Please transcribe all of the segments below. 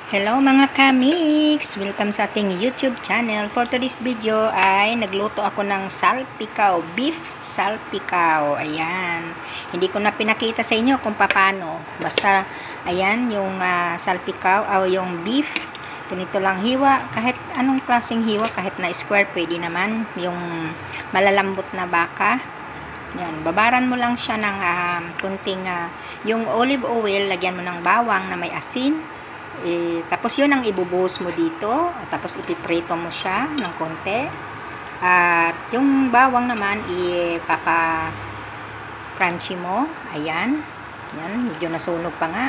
Hello mga kamix! Welcome sa ating YouTube channel. For today's video ay nagluto ako ng salpikaw, beef salpikaw. Ayan. Hindi ko na pinakita sa inyo kung paano. Basta, ayan, yung salpikaw o yung beef. Ganito lang hiwa. Kahit anong klaseng hiwa, kahit na square, pwede naman. Yung malalambot na baka. Yan. Babaran mo lang siya ng kunting, yung olive oil, lagyan mo ng bawang na may asin. Tapos yun ang ibubuhos mo dito, tapos ipiprito mo siya ng konti, at yung bawang naman ipapa crunchy mo. Ayan, yan, medyo nasunog pa nga.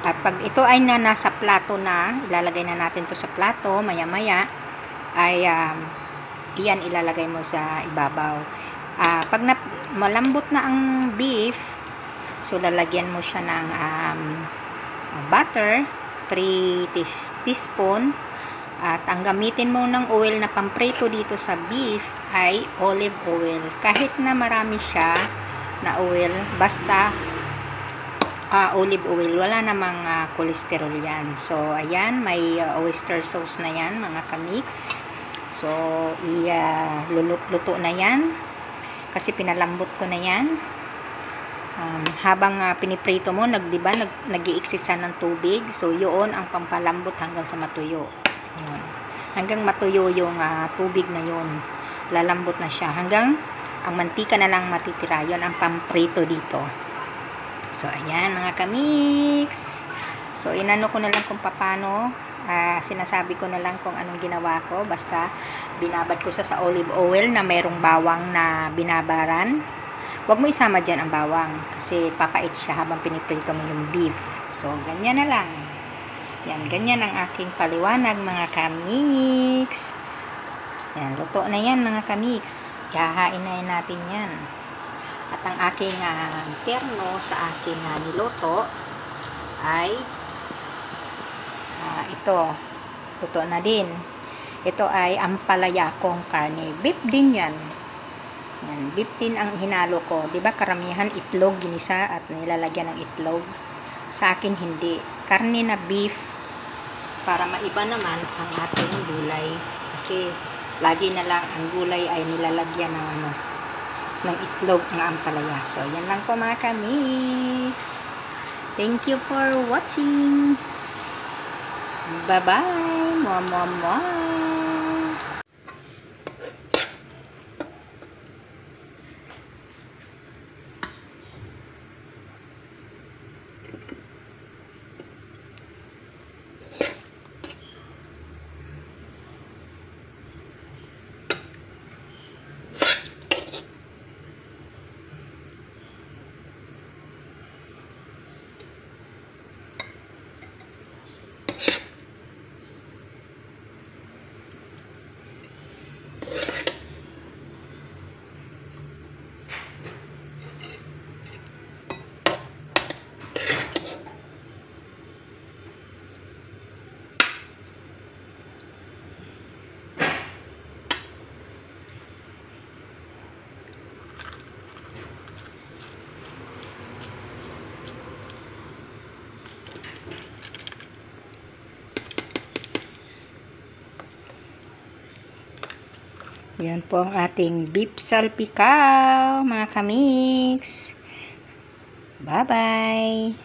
At pag ito ay nasa plato na, ilalagay na natin to sa plato. Maya maya ay iyan ilalagay mo sa ibabaw. Pag malambot na ang beef, so lalagyan mo siya ng butter, 3 teaspoon, at ang gamitin mo ng oil na pamprito dito sa beef ay olive oil. Kahit na marami siya na oil, basta olive oil, wala namang cholesterol yan. So ayan, may oyster sauce na yan mga kamix. So luto na yan kasi pinalambot ko na yan. Habang piniprito mo, diba, nag-iiksisa ng tubig. So, yun ang pampalambot hanggang sa matuyo. Yun. Hanggang matuyo yung tubig na yun. Lalambot na siya. Hanggang ang mantika na lang matitira. Yun ang pamprito dito. So, ayan mga kamix. So, inano ko na lang kung paano. Sinasabi ko na lang kung anong ginawa ko. Basta, binabad ko sa olive oil na mayroong bawang na binabaran. Huwag mo isama dyan ang bawang kasi papait siya habang piniprito mo yung beef. So, ganyan na lang. Yan, ganyan ang aking paliwanag mga kamix. Yan, luto na yan mga kamix. Ihahain na natin yan. At ang aking terno sa aking niluto ay ito. Luto na din. Ito ay ampalaya kong karne. Beef din yan. Yan, beef din ang hinalo ko. 'Di ba karamihan itlog ginisa at nilalagyan ng itlog. Sa akin hindi. Karne na beef para maiba naman ang ating gulay. Kasi lagi na lang ang gulay ay nilalagyan ng itlog ng ampalaya. So, yan lang po mga kamix. Thank you for watching. Bye-bye. Mwah, mwah, mwah. Yan po ang ating beef salpikaw, mga kamix. Bye-bye!